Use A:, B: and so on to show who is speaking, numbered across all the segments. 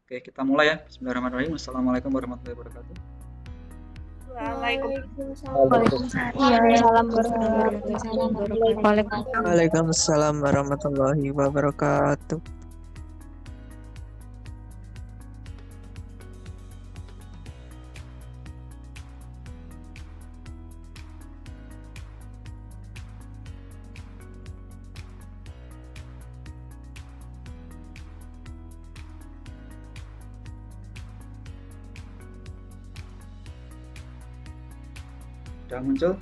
A: Oke, kita mulai ya. Bismillahirrahmanirrahim. Assalamualaikum warahmatullahi wabarakatuh.
B: Waalaikumsalam warahmatullahi wabarakatuh.
A: Sudah muncul?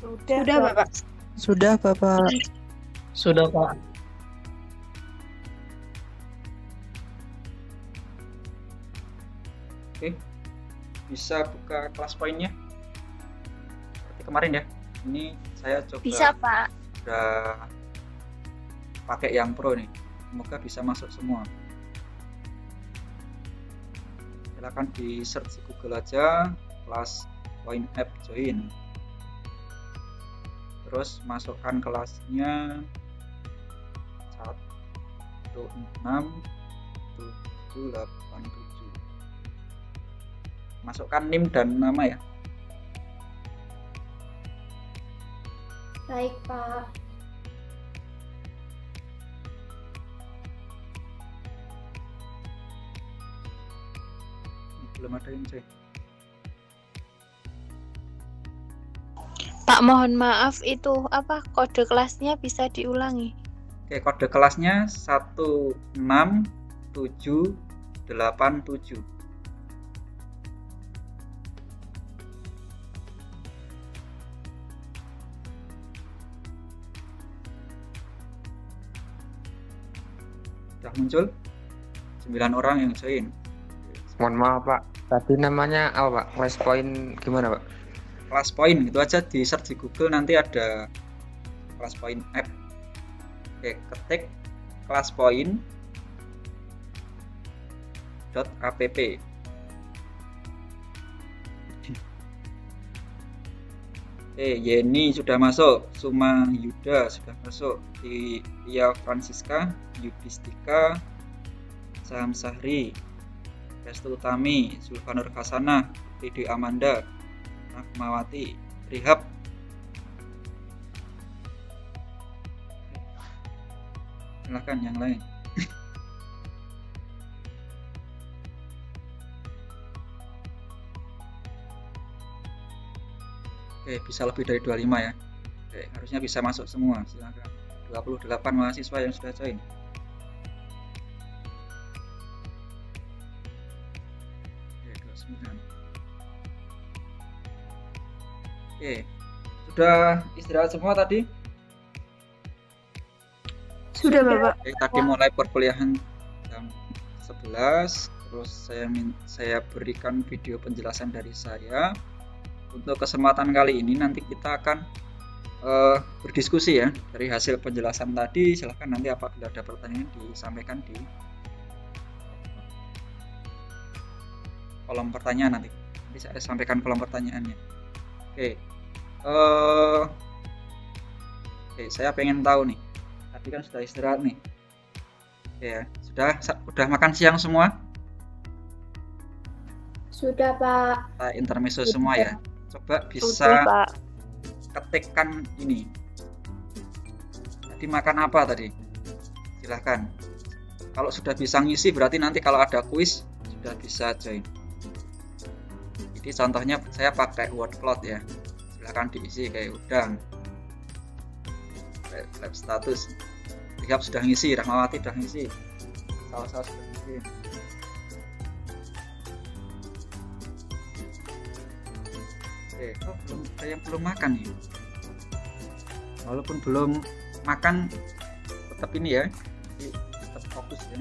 C: Sudah, Bapak.
B: Sudah, Bapak.
D: Sudah, Pak.
A: Oke, bisa buka kelas poinnya seperti kemarin ya. Ini saya coba
C: Bisa, Pak.
A: udah pakai yang pro nih, semoga bisa masuk semua. Silakan di search di Google aja kelas point app join, terus masukkan kelasnya 16787, masukkan NIM dan nama ya.
E: Baik, Pak.
A: Belum ada yang join.
C: Pak, mohon maaf, itu apa kode kelasnya bisa diulangi?
A: Oke, kode kelasnya 16787. Sudah muncul 9 orang yang join.
D: Mohon maaf, Pak. Tadi namanya apa, Pak? Class point gimana, Pak?
A: Kelas point itu aja di search di Google, nanti ada kelas point app. Oke, ketik kelas point .app. Yeni sudah masuk, Suma Yuda sudah masuk, Tia Francisca, Yudhistika, Saham Sahri, Restu Utami, Zulfanur Hasanah, Ridi Amanda, Rahmawati, Rihab. Silakan yang lain. Oke, bisa lebih dari 25 ya. Oke, harusnya bisa masuk semua. Silakan. 28 mahasiswa yang sudah join. Oke, 29. Oke, sudah istirahat semua tadi?
C: Sudah, Bapak.
A: Oke, tadi mulai perkuliahan jam 11, terus saya berikan video penjelasan dari saya. Untuk kesempatan kali ini nanti kita akan berdiskusi ya dari hasil penjelasan tadi. Silahkan nanti apabila ada pertanyaan disampaikan di kolom pertanyaan nanti saya sampaikan kolom pertanyaannya. Oke, saya pengen tahu nih, tadi kan sudah istirahat nih. Oke ya, sudah makan siang semua?
E: Sudah, Pak.
A: Kita intermezzo semua ya. Coba bisa
C: Sudah, Pak.
A: ketikkan ini. Tadi makan apa tadi? Silahkan. Kalau sudah bisa ngisi berarti nanti kalau ada kuis sudah bisa join. Jadi contohnya saya pakai word cloud ya. Silahkan diisi kayak udang. Lab status. Rihab sudah ngisi, Rahmawati sudah ngisi. Salah-salah sudah ngisi. Belum, ada yang belum makan nih. Walaupun belum makan, tetap ini ya, tetap fokus ya.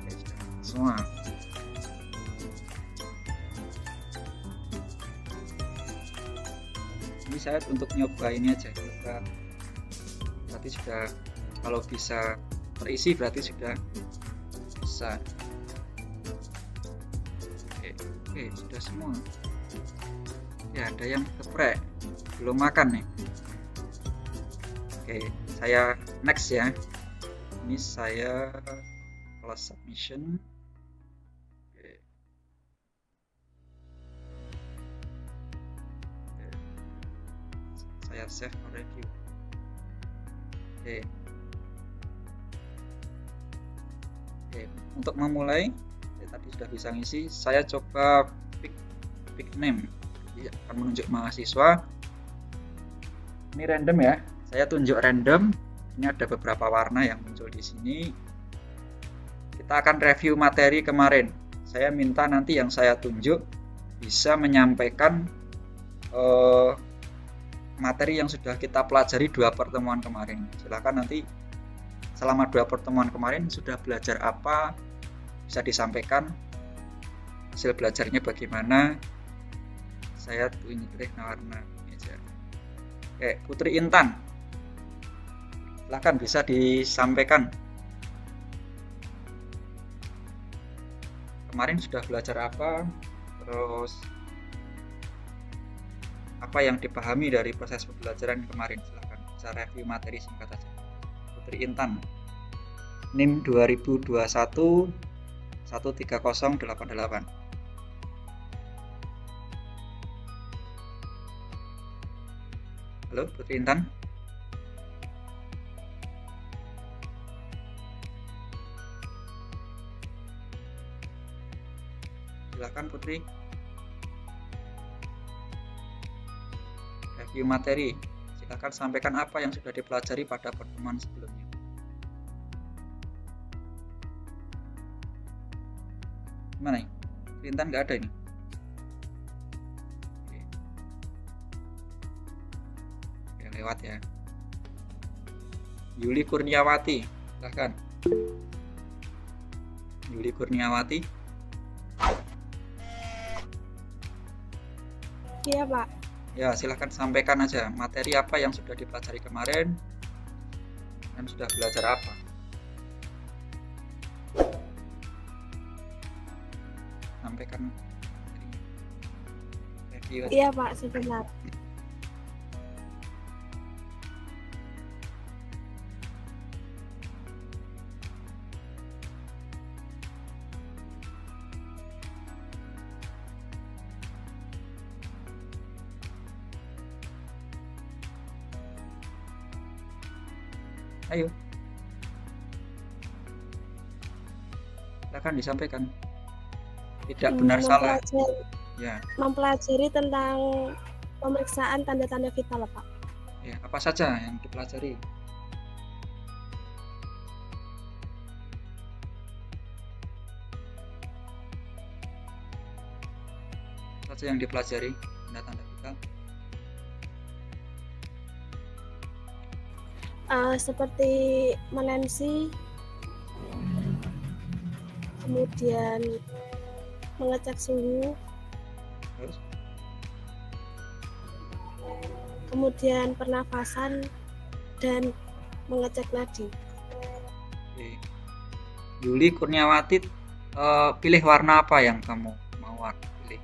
A: Oke, semua. Ini saya untuk nyoba ini aja, nyoba. Berarti sudah, kalau bisa terisi berarti sudah bisa. Oke, sudah semua. Ya, ada yang geprek, belum makan nih. Oke, saya next ya. Ini saya close submission. Oke. Saya save review. Oke. Oke, untuk memulai, saya tadi sudah bisa ngisi. Saya coba pick name. Jadi akan menunjuk mahasiswa. Ini random ya. Saya tunjuk random. Ini ada beberapa warna yang muncul di sini. Kita akan review materi kemarin. Saya minta nanti yang saya tunjuk bisa menyampaikan materi yang sudah kita pelajari 2 pertemuan kemarin. Silakan nanti selama 2 pertemuan kemarin sudah belajar apa, bisa disampaikan hasil belajarnya bagaimana. Saya pilih warna ini aja. Oke, Putri Intan, silakan bisa disampaikan kemarin sudah belajar apa, terus apa yang dipahami dari proses pembelajaran kemarin. Silakan bisa review materi singkat saja. Putri Intan, NIM 2021 13088. Halo Putri Intan. Silakan Putri. Review materi. Silakan sampaikan apa yang sudah dipelajari pada pertemuan sebelumnya. Gimana nih? Putri Intan nggak ada ini. Oke, lewat ya. Yuli Kurniawati, silakan. Yuli Kurniawati.
E: Iya, Pak.
A: Ya, silahkan sampaikan aja materi apa yang sudah dipelajari kemarin dan sudah belajar apa. Sampaikan review aja.
E: Iya, Pak, sebentar.
A: Ayo. Silakan disampaikan. Tidak benar salah. Ya.
E: Mempelajari tentang pemeriksaan tanda-tanda vital, Pak.
A: Ya, apa saja yang dipelajari? Apa saja yang dipelajari tanda-tanda vital?
E: Seperti menensi, kemudian mengecek suhu,
A: Terus?
E: kemudian pernafasan, dan mengecek nadi.
A: Oke. Yuli Kurniawati, pilih warna apa yang kamu mau pilih?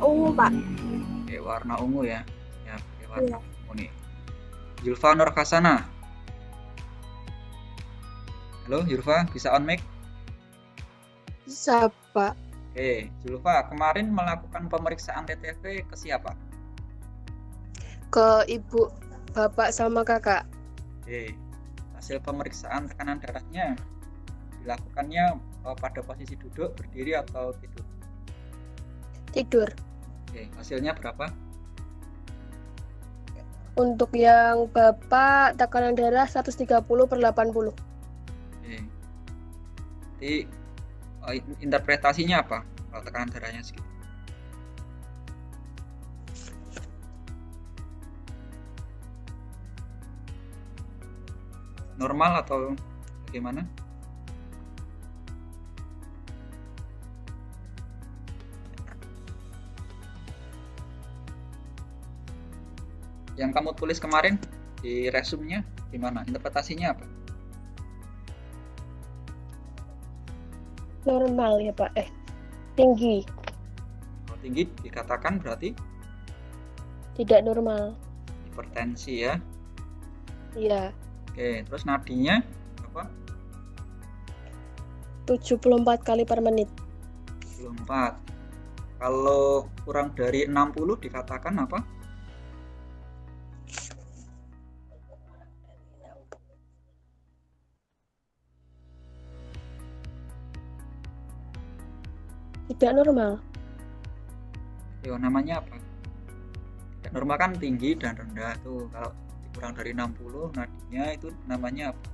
E: Ungu, Pak.
A: Oke, warna ungu ya. Ya, pilih warna
E: Iya.
A: ungu nih. Julfa Nur Hasana. Halo, Julfa, bisa on mic?
B: Bisa, Pak.
A: Oke, Julfa, kemarin melakukan pemeriksaan TTV ke siapa?
B: Ke ibu, bapak, sama kakak.
A: Oke, hasil pemeriksaan tekanan darahnya dilakukannya pada posisi duduk, berdiri, atau tidur?
B: Tidur.
A: Oke, hasilnya berapa?
B: Untuk yang bapak, tekanan darah 130/80.
A: Oke. Jadi interpretasinya apa kalau tekanan darahnya segitu? Normal atau bagaimana? Yang kamu tulis kemarin di resumenya gimana? Interpretasinya apa?
B: Normal ya, Pak. Tinggi.
A: Kalau tinggi dikatakan berarti
B: Tidak normal.
A: hipertensi ya.
B: Iya.
A: Oke, terus nadinya apa?
B: 74 kali per menit.
A: 24. Kalau kurang dari 60 dikatakan apa?
B: Tidak normal.
A: Yo, namanya apa? Tidak normal kan tinggi dan rendah tuh. Kalau kurang dari 60 nadinya itu namanya apa?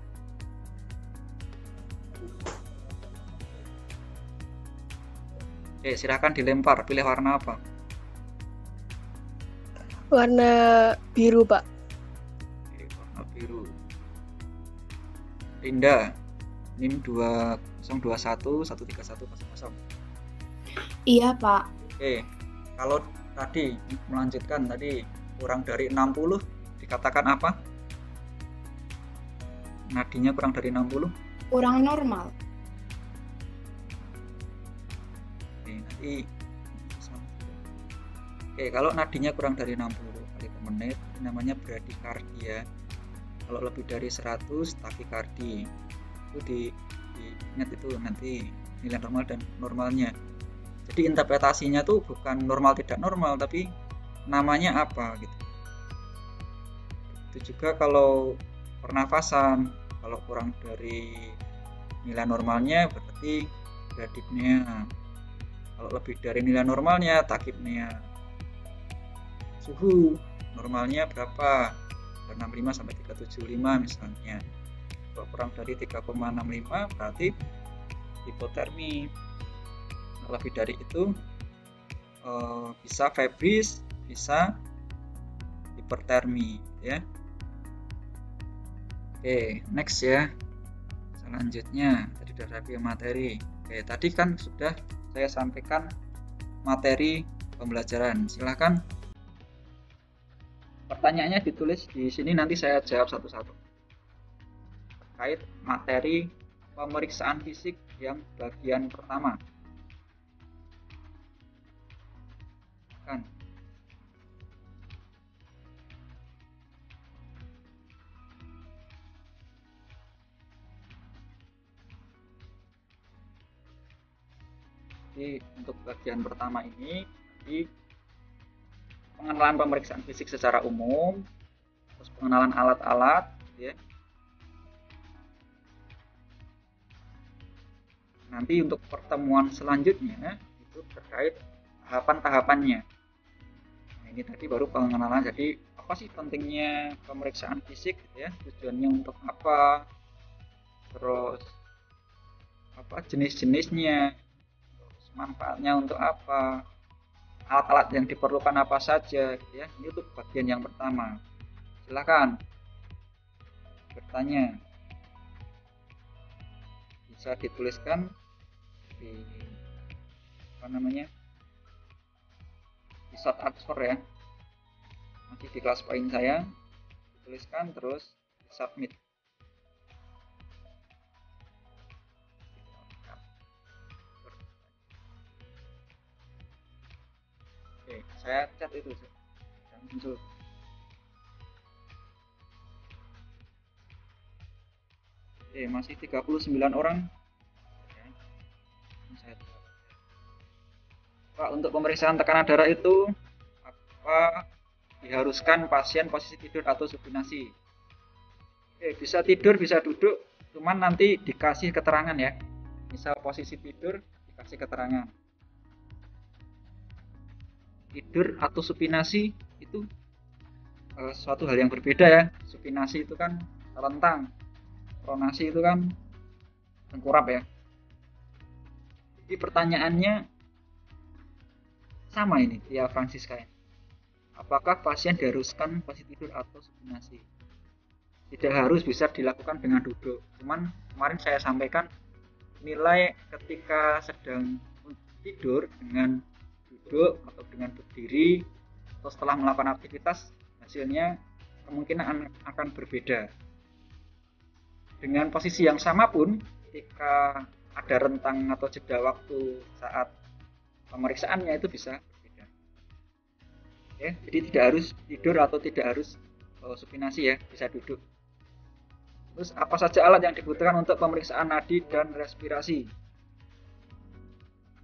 A: Oke, silahkan dilempar. Pilih warna apa?
B: Warna biru, Pak.
A: Oke, warna biru. Rinda, NIM 2021131000.
F: Iya, Pak.
A: Oke, kalau tadi melanjutkan tadi kurang dari 60 dikatakan apa? Nadinya kurang dari 60.
F: Kurang normal.
A: Oke, nanti Oke, kalau nadinya kurang dari 60 kali per menit ini namanya bradikardia. Kalau lebih dari 100 takikardi. Itu diingat itu nanti nilai normal dan normalnya. Jadi interpretasinya tuh bukan normal tidak normal, tapi namanya apa gitu. Itu juga kalau pernafasan, kalau kurang dari nilai normalnya berarti bradipnea. Kalau lebih dari nilai normalnya takipnea. Suhu normalnya berapa? 65 sampai 375 misalnya. Kalau kurang dari 3,65 berarti hipotermi. Lebih dari itu bisa febris, bisa hipertermi ya. Oke, next ya. Selanjutnya tadi sudah review materi. Oke, tadi kan sudah saya sampaikan materi pembelajaran. Silahkan pertanyaannya ditulis di sini, nanti saya jawab satu-satu. Terkait materi pemeriksaan fisik yang bagian pertama. Kan. Jadi untuk bagian pertama ini di pengenalan pemeriksaan fisik secara umum, terus pengenalan alat-alat, ya. Nanti untuk pertemuan selanjutnya itu terkait tahapan-tahapannya. Nah, ini tadi baru pengenalan. Jadi apa sih pentingnya pemeriksaan fisik, ya? Tujuannya untuk apa? Terus apa jenis-jenisnya? Terus manfaatnya untuk apa? Alat-alat yang diperlukan apa saja, ya. Ini untuk bagian yang pertama. Silakan bertanya. Bisa dituliskan di apa namanya? Di short answer ya. Nanti di kelas poin saya dituliskan terus di submit. Oke, saya chat itu dan muncul. Oke, masih 39 orang. Pak, untuk pemeriksaan tekanan darah itu apa diharuskan pasien posisi tidur atau supinasi? Oke, bisa tidur, bisa duduk, cuman nanti dikasih keterangan ya. Misal posisi tidur dikasih keterangan. Tidur atau supinasi itu suatu hal yang berbeda ya. Supinasi itu kan telentang, pronasi itu kan tengkurap ya. Jadi pertanyaannya sama ini, Tia Francisca. Apakah pasien diharuskan posisi tidur atau supinasi? Tidak harus, bisa dilakukan dengan duduk. Cuman kemarin saya sampaikan nilai ketika sedang tidur dengan duduk atau dengan berdiri atau setelah melakukan aktivitas, hasilnya kemungkinan akan berbeda. Dengan posisi yang sama pun, ketika ada rentang atau jeda waktu saat pemeriksaannya itu bisa berbeda. Oke, jadi tidak harus tidur atau tidak harus supinasi ya, bisa duduk. Terus apa saja alat yang dibutuhkan untuk pemeriksaan nadi dan respirasi?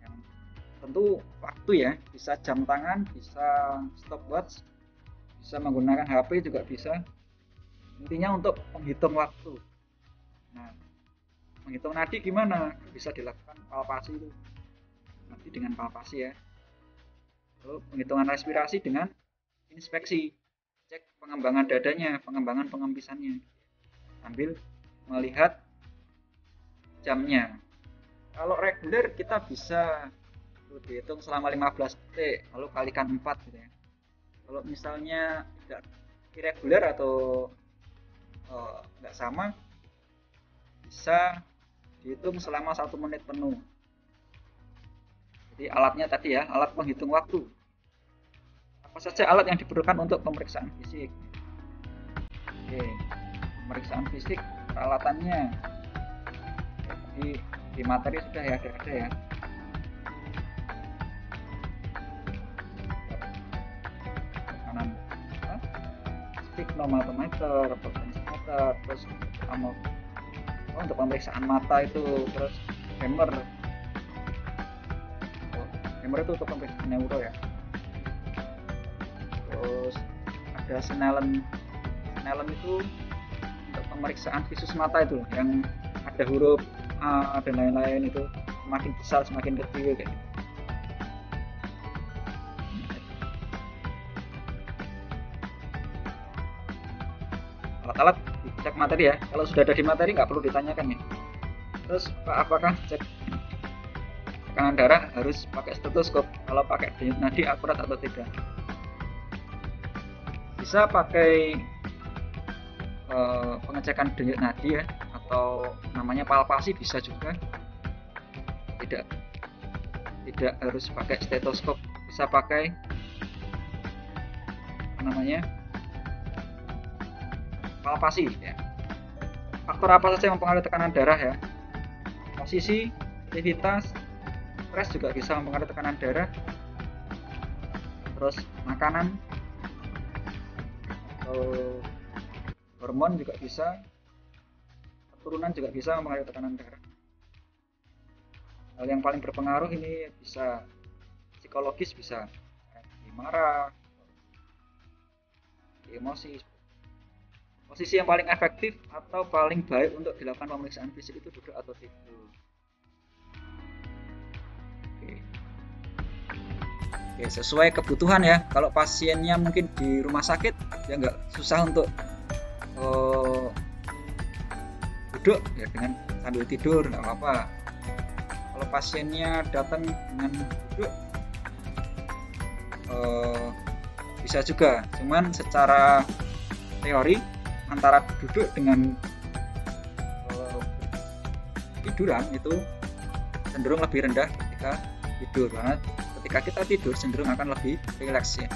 A: Yang tentu waktu ya, bisa jam tangan, bisa stopwatch, bisa menggunakan HP juga bisa. Intinya untuk menghitung waktu. Nah, menghitung nadi gimana? Bisa dilakukan palpasi itu. Nadi dengan palpasi ya. Lalu penghitungan respirasi dengan inspeksi. Cek pengembangan dadanya, pengembangan pengempisannya. Sambil melihat jamnya. Kalau reguler kita bisa dihitung selama 15 detik, lalu kalikan 4 gitu ya. Kalau misalnya tidak irregular atau nggak sama, bisa dihitung selama 1 menit penuh. Jadi alatnya tadi ya, alat penghitung waktu. Apa saja alat yang diperlukan untuk pemeriksaan fisik? Oke, pemeriksaan fisik, peralatannya. Jadi di materi sudah ya ada ya. Tekanan sphygmomatometer, potentiometer, terus untuk pemeriksaan mata itu, terus hammer. Hammer itu untuk pemeriksaan neuro ya. Terus ada Snellen itu untuk pemeriksaan visus mata itu yang ada huruf A dan lain-lain, itu semakin besar semakin kecil kayak gitu. Alat-alat cek materi ya, kalau sudah ada di materi nggak perlu ditanyakan ya. Terus apakah cek tekanan darah harus pakai stetoskop? Kalau pakai denyut nadi akurat atau tidak? Bisa pakai pengecekan denyut nadi ya, atau namanya palpasi bisa juga. Tidak harus pakai stetoskop, bisa pakai palpasi ya. Faktor apa saja yang mempengaruhi tekanan darah ya? Posisi, aktivitas, stres juga bisa mempengaruhi tekanan darah. Terus makanan atau hormon juga bisa, keturunan juga bisa mempengaruhi tekanan darah. Hal yang paling berpengaruh ini bisa psikologis, bisa marah, emosi. Posisi yang paling efektif atau paling baik untuk dilakukan pemeriksaan fisik itu duduk atau tidur. Oke, sesuai kebutuhan ya. Kalau pasiennya mungkin di rumah sakit, ya nggak susah untuk duduk ya, dengan sambil tidur nggak apa-apa. Kalau pasiennya datang dengan duduk, bisa juga. Cuman secara teori antara duduk dengan tiduran itu cenderung lebih rendah ketika tidur, karena ketika kita tidur cenderung akan lebih rileks ya.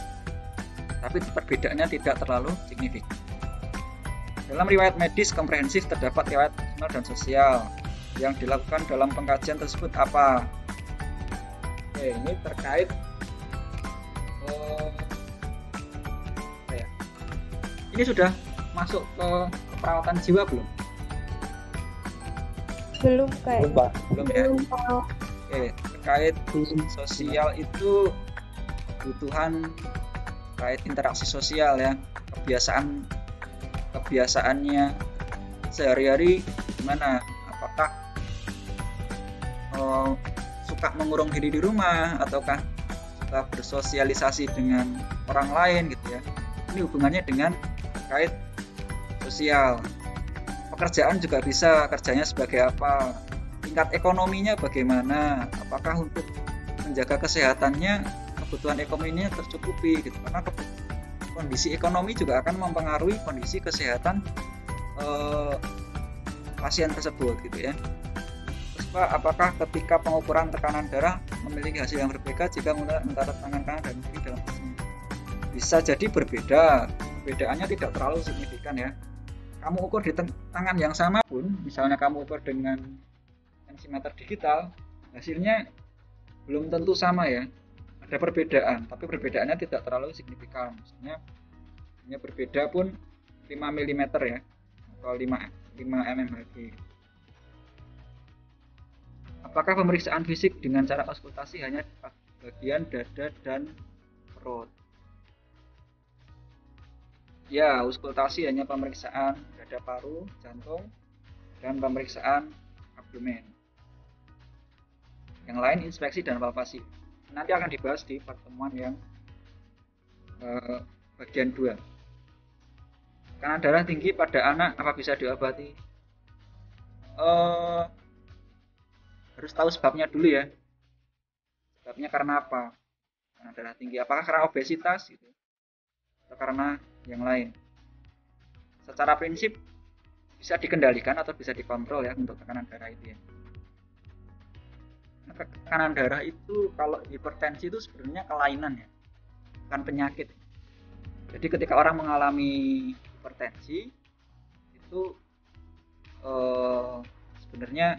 A: Tapi perbedaannya tidak terlalu signifikan. Dalam riwayat medis komprehensif terdapat riwayat personal dan sosial. Yang dilakukan dalam pengkajian tersebut apa? Oke, ini terkait ini sudah masuk ke perawatan jiwa belum?
B: Belum kayak.
A: Belum ya. Oke, terkait sosial itu kebutuhan terkait interaksi sosial ya, kebiasaannya sehari-hari gimana? Apakah suka mengurung diri di rumah ataukah suka bersosialisasi dengan orang lain gitu ya? Ini hubungannya dengan terkait sosial. Pekerjaan juga bisa, kerjanya sebagai apa, tingkat ekonominya bagaimana, apakah untuk menjaga kesehatannya kebutuhan ekonominya tercukupi gitu, karena kondisi ekonomi juga akan mempengaruhi kondisi kesehatan pasien tersebut gitu ya. Terus Pak, apakah ketika pengukuran tekanan darah memiliki hasil yang berbeda jika menggunakan antara tangan kanan dan kiri dalam pasien? Bisa jadi berbeda. Perbedaannya tidak terlalu signifikan ya. Kamu ukur di tangan yang sama pun, misalnya kamu ukur dengan tensimeter digital, hasilnya belum tentu sama ya, ada perbedaan, tapi perbedaannya tidak terlalu signifikan. Misalnya hanya berbeda pun 5 mm ya, atau 5 mmHg. Apakah pemeriksaan fisik dengan cara auskultasi hanya bagian dada dan perut? Ya, auskultasi hanya pemeriksaan dada, paru, jantung, dan pemeriksaan abdomen. Yang lain inspeksi dan palpasi. Nanti akan dibahas di pertemuan yang bagian 2. Tekanan darah tinggi pada anak apa bisa diobati? Harus tahu sebabnya dulu ya. Sebabnya karena apa? Tekanan darah tinggi. Apakah karena obesitas gitu? Atau karena yang lain? Secara prinsip bisa dikendalikan atau bisa dikontrol ya untuk tekanan darah itu ya. Tekanan darah itu kalau hipertensi itu sebenarnya kelainan ya, bukan penyakit. Jadi ketika orang mengalami hipertensi itu sebenarnya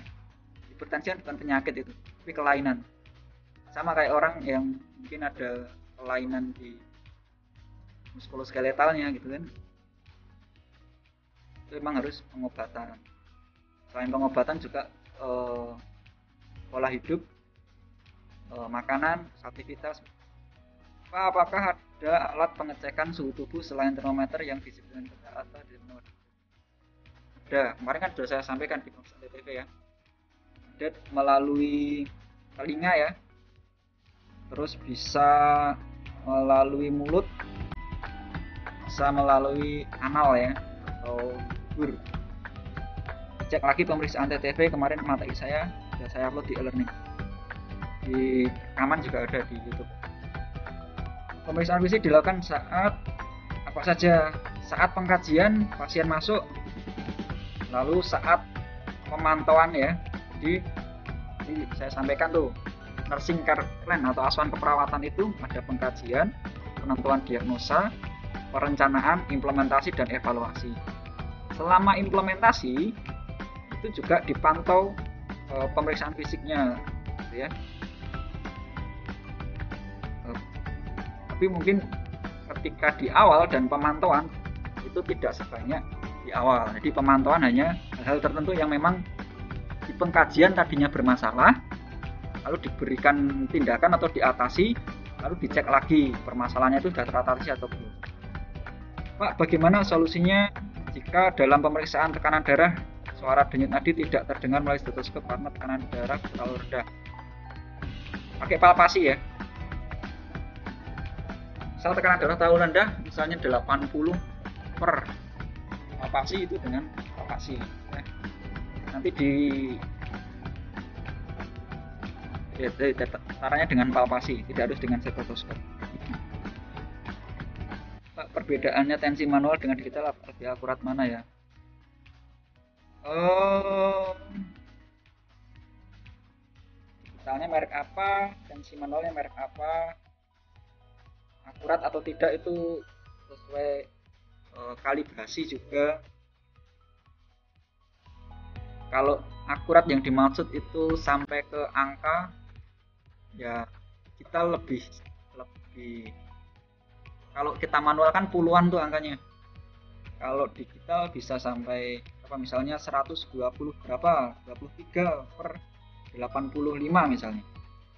A: hipertensi bukan penyakit itu, tapi kelainan. Sama kayak orang yang mungkin ada kelainan di muskuloskeletalnya gitu kan, itu memang harus pengobatan. Selain pengobatan juga pola hidup, makanan, aktivitas. Apakah ada alat pengecekan suhu tubuh selain termometer yang disiplin ketat atau termometer? Ada, kemarin kan sudah saya sampaikan di pemeriksaan TTV ya. Ada melalui telinga ya, terus bisa melalui mulut, bisa melalui anal ya, atau bur. Cek lagi pemeriksaan TTV kemarin materi saya sudah saya upload di e-learning, di rekaman juga ada di YouTube. Pemeriksaan fisik dilakukan saat apa saja? Saat pengkajian pasien masuk, lalu saat pemantauan ya, di saya sampaikan tuh nursing care plan atau asuhan keperawatan itu ada pengkajian, penentuan diagnosa, perencanaan, implementasi, dan evaluasi. Selama implementasi itu juga dipantau pemeriksaan fisiknya gitu ya. Tapi mungkin ketika di awal dan pemantauan itu tidak sebanyak di awal. Jadi pemantauan hanya hal tertentu yang memang di pengkajian tadinya bermasalah, lalu diberikan tindakan atau diatasi, lalu dicek lagi permasalahannya itu sudah teratasi atau belum. Pak, bagaimana solusinya jika dalam pemeriksaan tekanan darah suara denyut nadi tidak terdengar melalui stetoskop karena tekanan darah terlalu rendah? Pakai palpasi ya. Misal tekanan darah terlalu rendah, misalnya 80 per, palpasi itu dengan palpasi ya. Nanti caranya dengan palpasi, tidak harus dengan stetoskop. Perbedaannya tensi manual dengan digital lebih akurat mana ya? Digitalnya merek apa, tensi manualnya merek apa, akurat atau tidak itu sesuai kalibrasi juga. Kalau akurat yang dimaksud itu sampai ke angka ya, kita lebih kalau kita manual kan puluhan tuh angkanya. Kalau digital bisa sampai apa, misalnya 120 berapa, 23 per 85 misalnya,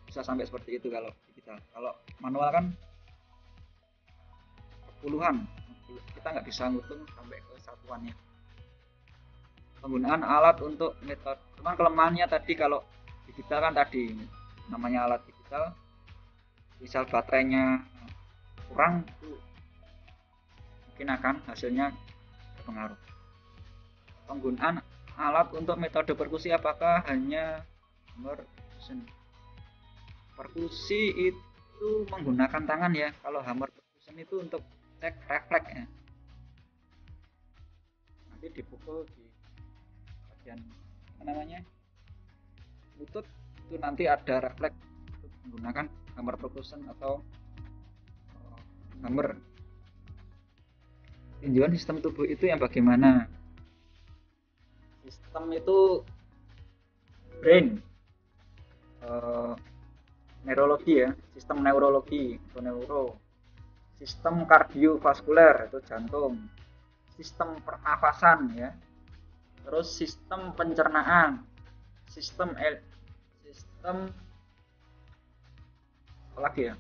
A: bisa sampai seperti itu kalau digital. Kalau manual kan puluhan, kita nggak bisa ngitung sampai ke satuannya. Penggunaan alat untuk metode, cuman kelemahannya tadi kalau digital kan tadi namanya alat digital, misal baterainya kurang itu mungkin akan hasilnya berpengaruh. Penggunaan alat untuk metode perkusi apakah hanya hammer percussion? Perkusi itu menggunakan tangan ya. Kalau hammer percussion itu untuk cek refleks ya. Nanti dipukul di bagian apa namanya, lutut, itu nanti ada refleks untuk menggunakan hammer percussion atau hammer. Tinjauan sistem tubuh itu yang bagaimana? Sistem itu brain, neurologi ya, sistem neurologi atau neuro, sistem kardiovaskuler itu jantung, sistem pernafasan ya, terus sistem pencernaan, sistem apa lagi ya,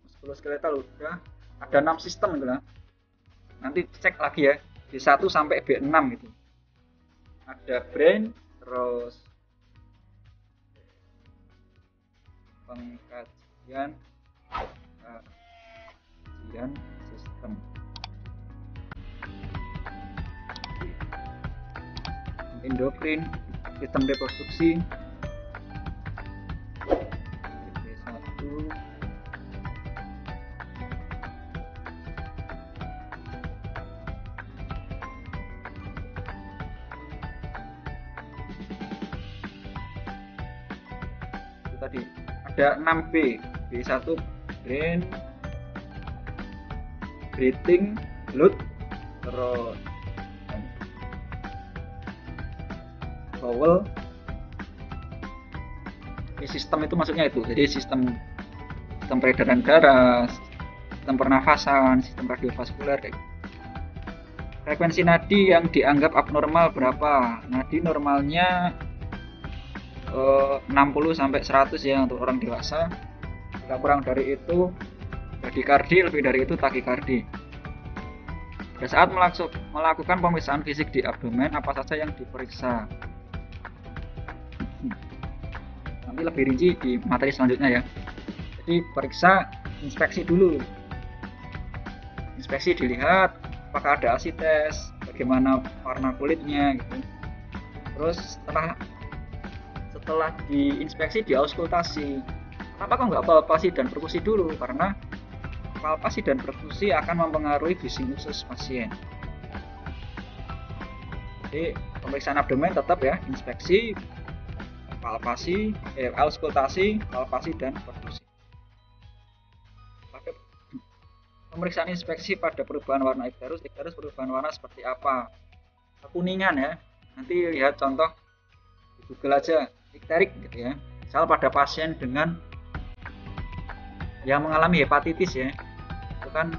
A: muskuloskeletal udah, ada 6 sistem gitu lah. Nanti cek lagi ya, B1 sampai B6 gitu. Ada brain, terus pengkajian sistem endokrin, sistem reproduksi, B1, itu tadi ada 6B, B1 brain, breathing, blood, terus bowel. Ini sistem itu maksudnya itu, jadi sistem peredaran darah, sistem pernafasan, sistem kardiovaskuler. Frekuensi nadi yang dianggap abnormal berapa? Nadi normalnya 60 sampai 100 ya untuk orang dewasa. Jika kurang dari itu bradikardi, lebih dari itu takikardi. Pada saat melakukan pemeriksaan fisik di abdomen, apa saja yang diperiksa? Nanti lebih rinci di materi selanjutnya ya. Jadi periksa, inspeksi dulu. Inspeksi dilihat apakah ada asites, bagaimana warna kulitnya gitu. Terus setelah diinspeksi diauskultasi. Kenapa kok nggak palpasi dan perkusi dulu? Karena palpasi dan perkusi akan mempengaruhi bising usus pasien. Jadi pemeriksaan abdomen tetap ya, inspeksi, palpasi, auskultasi, palpasi dan perkusi. Pada pemeriksaan inspeksi pada perubahan warna ikterus perubahan warna seperti apa? Kekuningan ya. Nanti lihat contoh di Google aja, ikterik gitu ya. Misal pada pasien dengan yang mengalami hepatitis ya, itu kan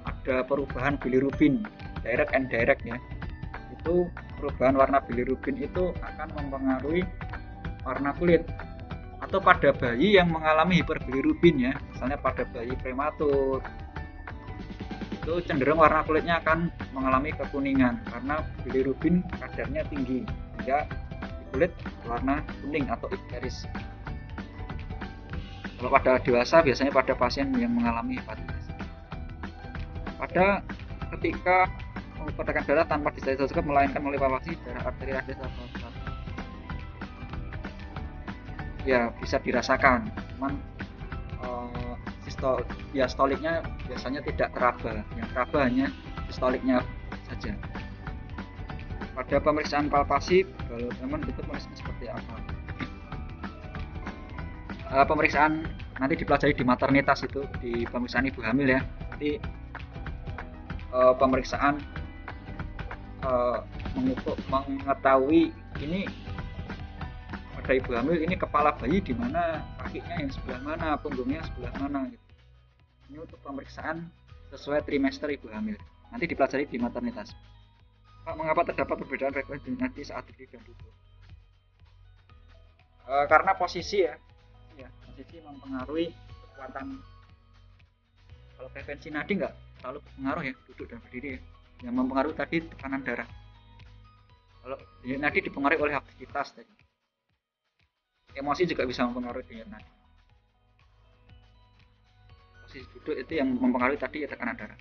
A: ada perubahan bilirubin, direct and indirect ya. Itu perubahan warna bilirubin itu akan mempengaruhi warna kulit. Atau pada bayi yang mengalami hiperbilirubin ya, misalnya pada bayi prematur, itu cenderung warna kulitnya akan mengalami kekuningan karena bilirubin kadarnya tinggi, sehingga kulit warna kuning atau ikteris. Kalau pada dewasa biasanya pada pasien yang mengalami hepatitis. Pada ketika mengukur tekanan darah tanpa distereoskop melainkan melalui palpasi darah arteri radius atau ya bisa dirasakan, cuman diastoliknya biasanya tidak teraba, yang teraba hanya sistoliknya saja. Pada pemeriksaan palpasi, kalau teman itu pemeriksaan seperti apa? Pemeriksaan nanti dipelajari di maternitas itu, di pemeriksaan ibu hamil ya. Nanti pemeriksaan mengetahui ini pada ibu hamil ini kepala bayi di mana, kakinya yang sebelah mana, punggungnya sebelah mana gitu. Ini untuk pemeriksaan sesuai trimester ibu hamil. Nanti dipelajari di maternitas. Pak, mengapa terdapat perbedaan frekuensi nadi saat berdiri dan duduk? Karena posisi ya, posisi mempengaruhi kekuatan. Kalau frekuensi nadi nggak terlalu berpengaruh ya, duduk dan berdiri ya. Yang mempengaruhi tadi tekanan darah. Kalau nadi dipengaruhi oleh aktivitas tadi. Emosi juga bisa mempengaruhi denyut nadi. Posisi duduk itu yang mempengaruhi tadi ya tekanan darah.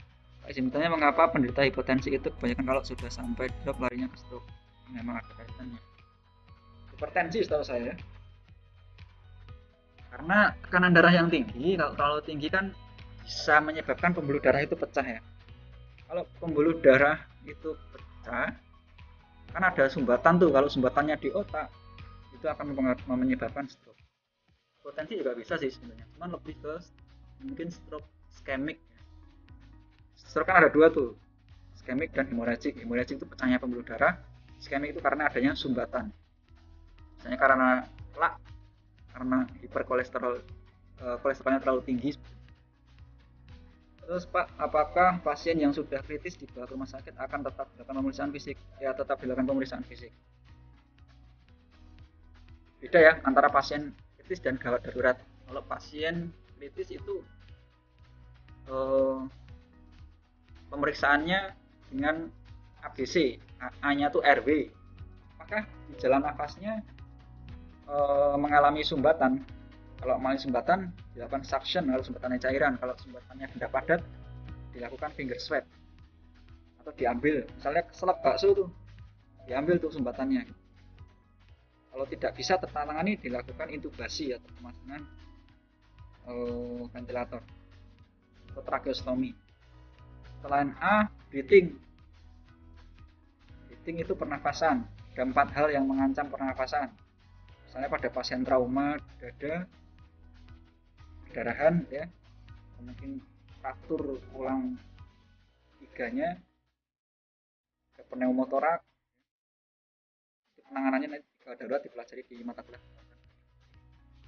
A: Sebetulnya mengapa penderita hipotensi itu kebanyakan kalau sudah sampai drop larinya ke stroke? Memang ada kaitannya. Hipertensi setahu saya. Karena tekanan darah yang tinggi, kalau terlalu tinggi kan bisa menyebabkan pembuluh darah itu pecah ya. Kalau pembuluh darah itu pecah, kan ada sumbatan tuh. Kalau sumbatannya di otak, itu akan menyebabkan stroke. Hipotensi juga bisa sih sebenarnya, cuman lebih ke mungkin stroke iskemik. Stroke kan ada dua tuh, iskemik dan hemoragik. Hemoragik itu pecahnya pembuluh darah, iskemik itu karena adanya sumbatan. Misalnya karena plak karena kolesterolnya terlalu tinggi. Terus Pak, apakah pasien yang sudah kritis dibawa ke rumah sakit akan tetap dilakukan pemeriksaan fisik? Ya, tetap dilakukan pemeriksaan fisik. Beda ya antara pasien kritis dan gawat darurat. Kalau pasien kritis itu pemeriksaannya dengan ABC, A-nya itu RW. Apakah di jalan nafasnya mengalami sumbatan? Kalau mengalami sumbatan dilakukan suction kalau sumbatannya cairan, kalau sumbatannya benda padat dilakukan finger swab atau diambil, misalnya selap bakso tuh diambil tuh sumbatannya. Kalau tidak bisa tertangani dilakukan intubasi atau pemasangan ventilator atau tracheostomy. Selain A, breathing. Breathing itu pernafasan. Ada 4 hal yang mengancam pernafasan. Misalnya pada pasien trauma dada, perdarahan ya, mungkin fraktur tulang iganya, ada pneumotorak. Penanganannya nanti darurat dipelajari di mata kuliah.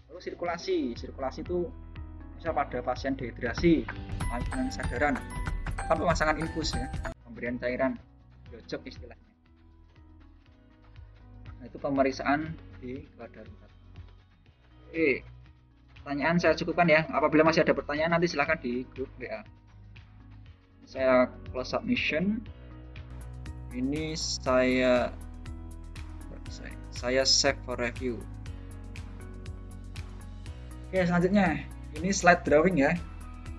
A: Lalu sirkulasi itu bisa pada pasien dehidrasi, kehilangan kesadaran, atau pemasangan infus ya, pemberian cairan biojok istilahnya. Nah, itu pemeriksaan di gawat darurat. Oke, pertanyaan saya cukupkan ya. Apabila masih ada pertanyaan nanti silahkan di grup WA. Saya close submission. Ini saya save for review. Oke, selanjutnya ini slide drawing ya.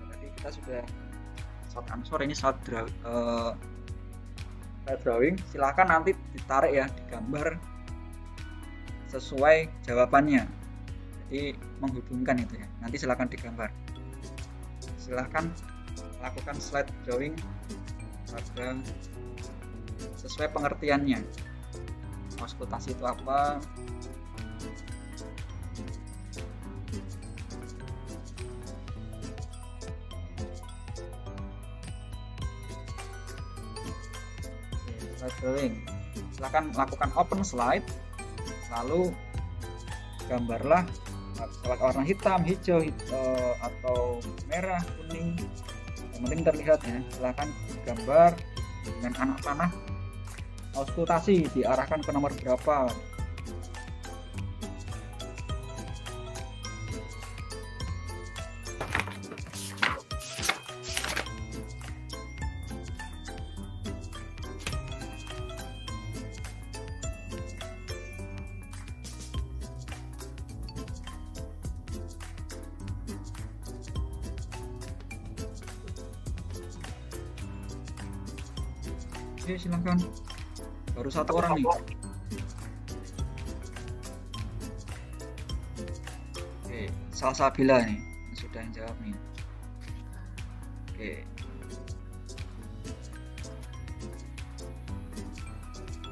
A: Tadi kita sudah short answer, ini slide drawing. Silahkan nanti ditarik ya, digambar sesuai jawabannya. Jadi menghubungkan itu ya. Nanti silahkan digambar. Silahkan lakukan slide drawing pada sesuai pengertiannya. Auskultasi itu apa? Slide drawing. Silahkan lakukan open slide, lalu gambarlah warna hitam, hijau, atau merah, kuning, yang penting terlihat ya. Silahkan gambar dengan anak panah. Auskultasi diarahkan ke nomor berapa? Oke, silakan. Baru 1 orang nih. Oke, Salsabila nih yang sudah jawab nih. Oke.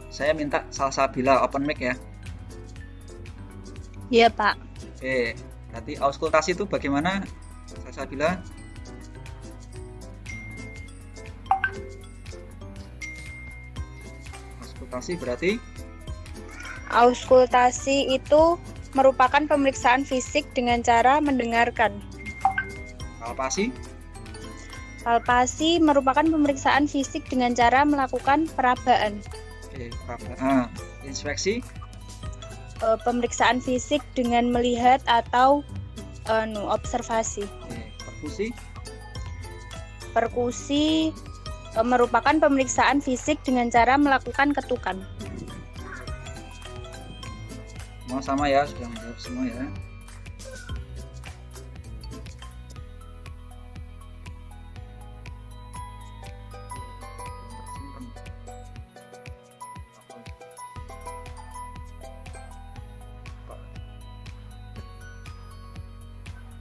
A: Saya minta Salsabila open mic ya.
C: Iya, Pak.
A: Oke, berarti auskultasi itu bagaimana, Salsabila? Berarti
C: Auskultasi itu merupakan pemeriksaan fisik dengan cara mendengarkan.
A: Palpasi?
C: Palpasi merupakan pemeriksaan fisik dengan cara melakukan perabaan.
A: Oke, perabaan. Inspeksi?
C: Pemeriksaan fisik dengan melihat atau observasi.
A: Oke, perkusi?
C: Perkusi merupakan pemeriksaan fisik dengan cara melakukan ketukan.
A: Semua sama ya, sudah menjawab semua ya.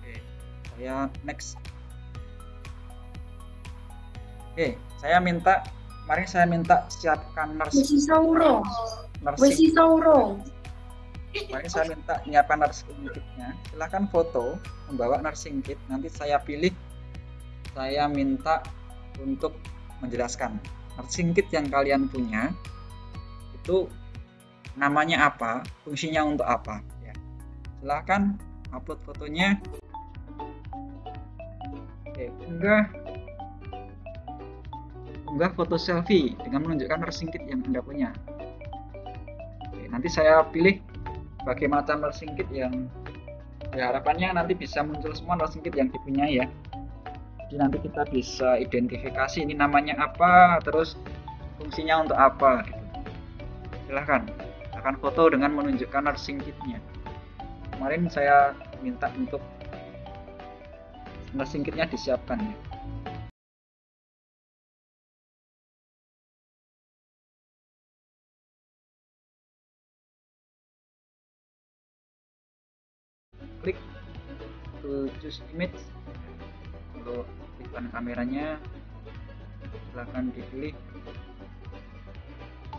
A: Oke, saya next. Oke, mari saya minta siapkan nursing Mari saya minta nyiapkan nursing kitnya. Silahkan foto, membawa nursing kit. Nanti saya pilih, saya minta untuk menjelaskan nursing kit yang kalian punya itu namanya apa, fungsinya untuk apa. Ya. Silahkan upload fotonya. Oke, unggah foto selfie dengan menunjukkan nursing kit yang Anda punya. Oke, nanti saya pilih berbagai macam nursing kit yang harapannya nanti bisa muncul semua nursing kit yang dipunyai ya. Jadi nanti kita bisa identifikasi ini namanya apa, terus fungsinya untuk apa gitu. Silahkan akan foto dengan menunjukkan nursing kitnya. Kemarin saya minta untuk nursing kitnya disiapkan ya. Klik to choose image untuk iklan kameranya, silahkan dipilih,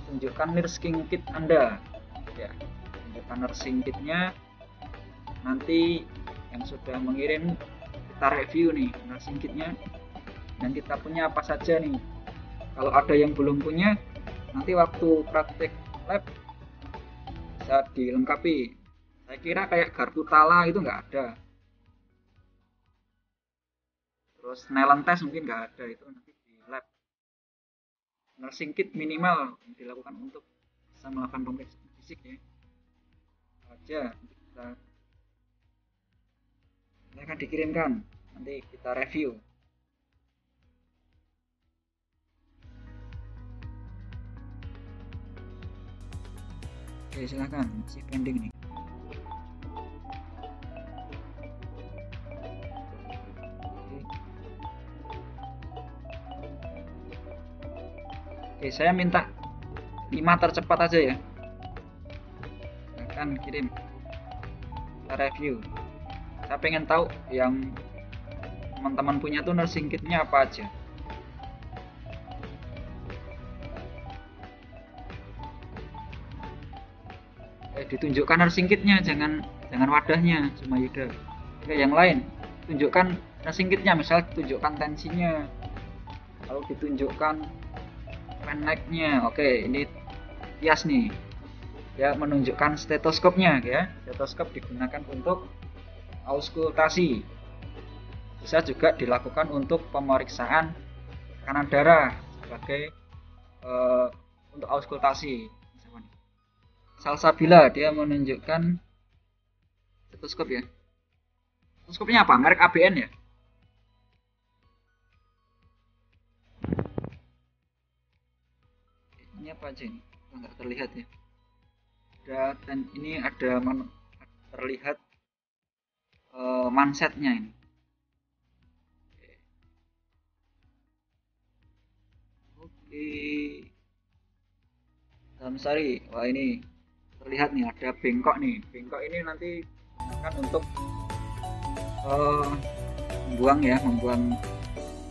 A: tunjukkan nursing kit Anda ya, tunjukkan nursing kitnya. Nanti yang sudah mengirim kita review nih nursing kitnya dan kita punya apa saja nih. Kalau ada yang belum punya, nanti waktu praktek lab bisa dilengkapi. Saya kira kayak garpu tala itu nggak ada, terus Nelen test mungkin nggak ada, itu nanti di lab. Nursing kit minimal dilakukan untuk bisa melakukan pemeriksaan fisik ya. Aja kita akan dikirimkan, nanti kita review. Oke, silahkan, masih pending nih. Oke, saya minta 5 tercepat aja ya. Akan kirim, kita review. Saya pengen tahu yang teman-teman punya tuh nursing kitnya apa aja. Ditunjukkan nursing kitnya, jangan wadahnya cuma Yuda. Oke, yang lain tunjukkan nursing kitnya, misal tunjukkan tensinya, lalu ditunjukkan penlegnya. Oke, ini Tias nih ya, menunjukkan stetoskopnya ya. Stetoskop digunakan untuk auskultasi, bisa juga dilakukan untuk pemeriksaan tekanan darah sebagai untuk auskultasi. Salsabila dia menunjukkan stetoskop ya. Stetoskopnya apa? Merek ABN ya. Ini apa aja ini? Nggak terlihat ya. Dan ini ada terlihat mansetnya ini. Oke. Damsari, wah ini terlihat nih ada bengkok nih. Bengkok ini nanti kan untuk membuang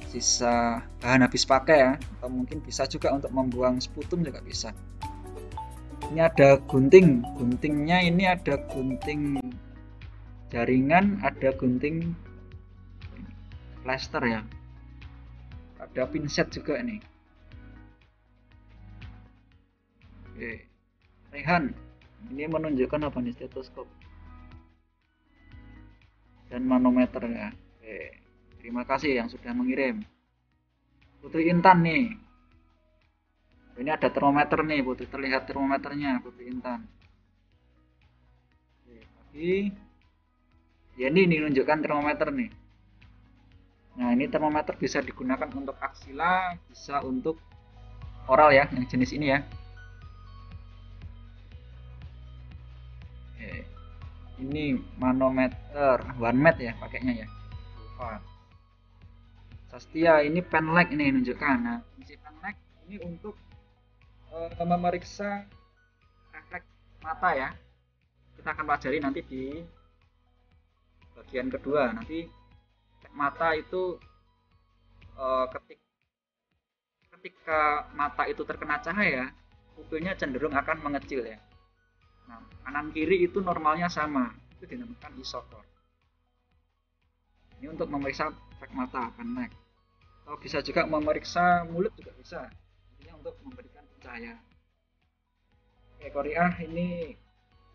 A: sisa bahan habis pakai ya, atau mungkin bisa juga untuk membuang sputum juga bisa. Ini ada guntingnya, ini ada gunting jaringan, ada gunting plaster ya, ada pinset juga nih. Oke, Rehan ini menunjukkan apa nih? Stetoskop dan manometer ya. Oke, terima kasih yang sudah mengirim. Putri Intan nih, ini ada termometer nih Putri, terlihat termometernya Putri Intan. Oke, lagi ya, ini menunjukkan termometer nih. Nah, ini termometer bisa digunakan untuk aksila, bisa untuk oral ya, yang jenis ini ya. Oke, ini manometer 1 ya pakainya ya. Sastia ini penleg ini menunjukkan. Nah, fungsi penleg ini untuk memeriksa refleks mata ya. Kita akan pelajari nanti di bagian kedua. Nanti mata itu ketika mata itu terkena cahaya, pupilnya cenderung akan mengecil ya. Nah, kanan kiri itu normalnya sama, itu dinamakan isokor. Ini untuk memeriksa efek mata penleg. Atau bisa juga memeriksa mulut juga bisa. Ini untuk memberikan cahaya. Oke, Korea ini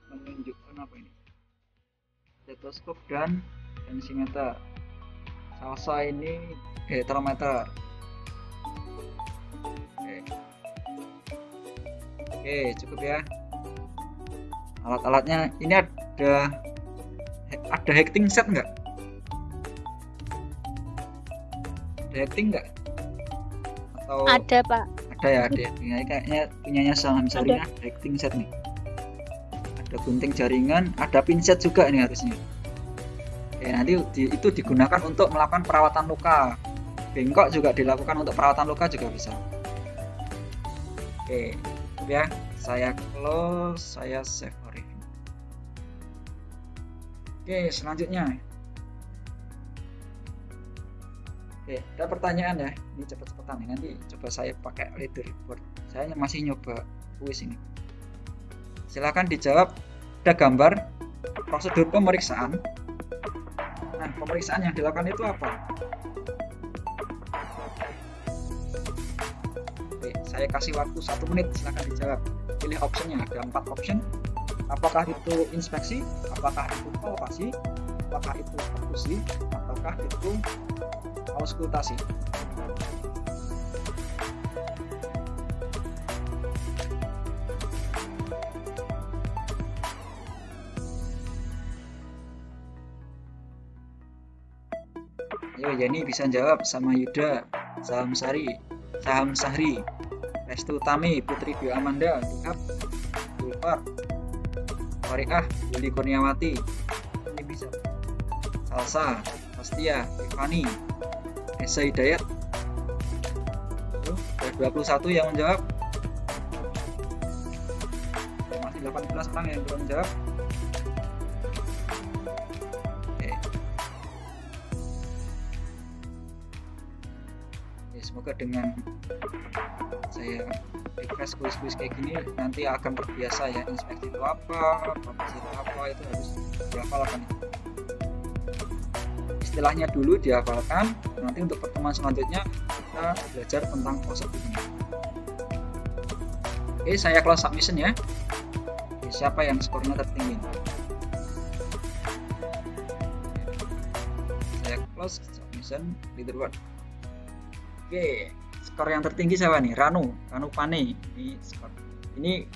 A: menunjukkan apa ini? stetoskop dan tensimeter. Salsa ini termometer. Oke, cukup ya. Alat-alatnya ini ada hecting set nggak? Ada hecting nggak? Atau
C: Ada, Pak.
A: ada ya, ada. Ini kayaknya punyanya Saham Sari ada hecting set nih. Ada gunting jaringan, ada pinset juga nih harusnya. Oke, nanti itu digunakan untuk melakukan perawatan luka. Bengkok juga dilakukan untuk perawatan luka juga bisa. Oke, ya, saya close, saya save for review. Oke, selanjutnya. Oke, ada pertanyaan ya. Ini cepet-cepetan nih. Nanti coba saya pakai leaderboard. Saya masih nyoba kuis ini. Silakan dijawab. Ada gambar prosedur pemeriksaan. Nah, pemeriksaan yang dilakukan itu apa? Oke, saya kasih waktu 1 menit. Silakan dijawab. Pilih optionnya. Ada 4 option. Apakah itu inspeksi? Apakah itu palpasi? Apakah itu perkusi? Apakah itu auskultasi? Ayo, Yani bisa jawab sama Yuda, Saham Sahri, Restu Tami, Putri Dwi Amanda, Dihab, Gulfar, Fariah, Yuli Kurniawati. Ini bisa. Salsa, Pastia, Tiffany, Esa Hidayat. Ada 21 yang menjawab. Masih 18 orang yang belum menjawab. Oke. Ya, semoga dengan saya request kuis-kuis kayak gini nanti akan terbiasa ya, inspeksi itu apa, profesi itu apa, itu harus dihafalkan. Istilahnya dulu dihafalkan, nanti untuk pertemuan selanjutnya kita belajar tentang prosedurnya. Oke, saya close submission ya. Oke, siapa yang skornya tertinggi? Saya close submission leaderboard. Oke, skor yang tertinggi siapa nih? Ranu Pane. Ini skor. Ini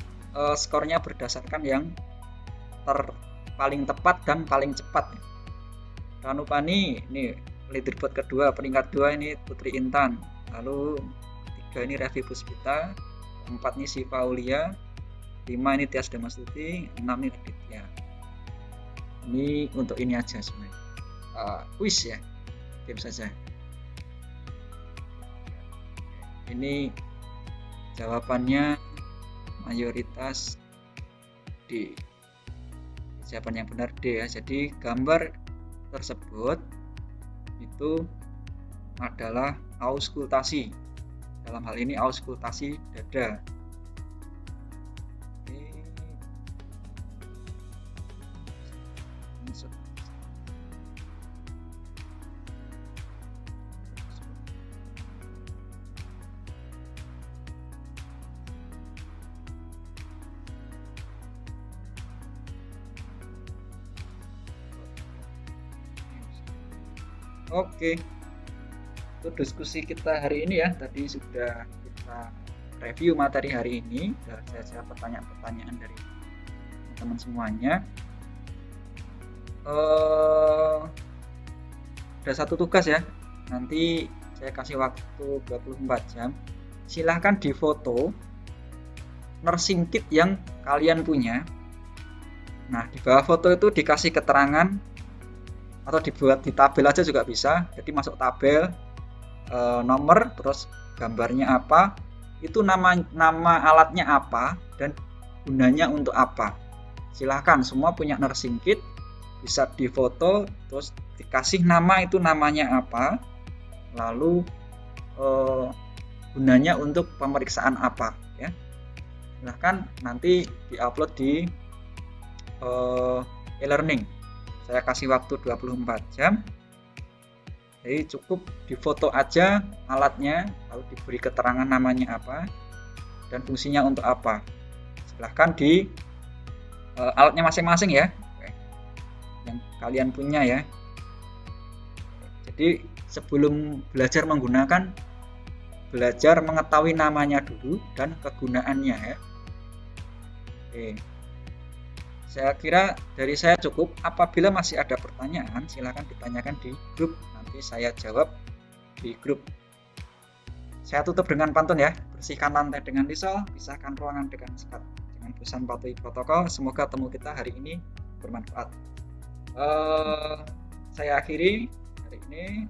A: skornya berdasarkan yang paling tepat dan paling cepat. Ranu Pane ini leaderboard kedua, peringkat 2 ini Putri Intan. Lalu ketiga ini Revi Puspita, 4 ini Siva Aulia, 5 ini Tias Damastuti, 6 ini Raditya. Ini untuk ini aja sebenarnya. Quiz ya. Game saja. Ini jawabannya mayoritas D. Jawaban yang benar D ya. Jadi gambar tersebut itu adalah auskultasi. Dalam hal ini auskultasi dada. Oke, itu diskusi kita hari ini ya. Tadi sudah kita review materi hari ini, dan saya pertanyaan-pertanyaan dari teman-teman semuanya. Ada satu tugas ya, nanti saya kasih waktu 24 jam. Silahkan difoto nursing kit yang kalian punya. Nah, di bawah foto itu dikasih keterangan, atau dibuat di tabel aja juga bisa. Jadi masuk tabel, nomor, terus gambarnya apa, itu nama alatnya apa, dan gunanya untuk apa. Silahkan, semua punya nursing kit, bisa difoto, terus dikasih nama, itu namanya apa, lalu gunanya untuk pemeriksaan apa ya. Silahkan nanti diupload di e-learning. Saya kasih waktu 24 jam. Jadi cukup difoto aja alatnya, lalu diberi keterangan namanya apa dan fungsinya untuk apa. Silahkan di alatnya masing-masing ya. Oke. Yang kalian punya ya. Jadi sebelum belajar menggunakan, belajar mengetahui namanya dulu dan kegunaannya ya. Oke. Saya kira dari saya cukup. Apabila masih ada pertanyaan, silakan ditanyakan di grup. Nanti saya jawab di grup. Saya tutup dengan pantun ya. Bersihkan lantai dengan Lysol, pisahkan ruangan dengan sekat. Dengan pesan patuhi protokol. Semoga temu kita hari ini bermanfaat. Saya akhiri hari ini.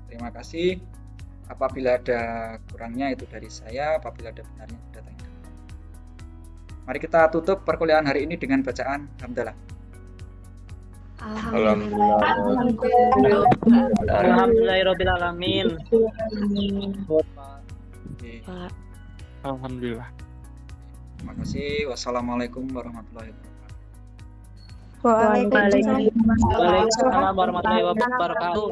A: Terima kasih. Apabila ada kurangnya itu dari saya. Apabila ada benarnya datang. Mari kita tutup perkuliahan hari ini dengan bacaan hamdalah.
G: Alhamdulillahirabbil alamin.
D: Alhamdulillah.
A: Terima kasih. Wassalamualaikum warahmatullahi wabarakatuh.
C: Waalaikumsalam.
G: Waalaikumsalam warahmatullahi wabarakatuh.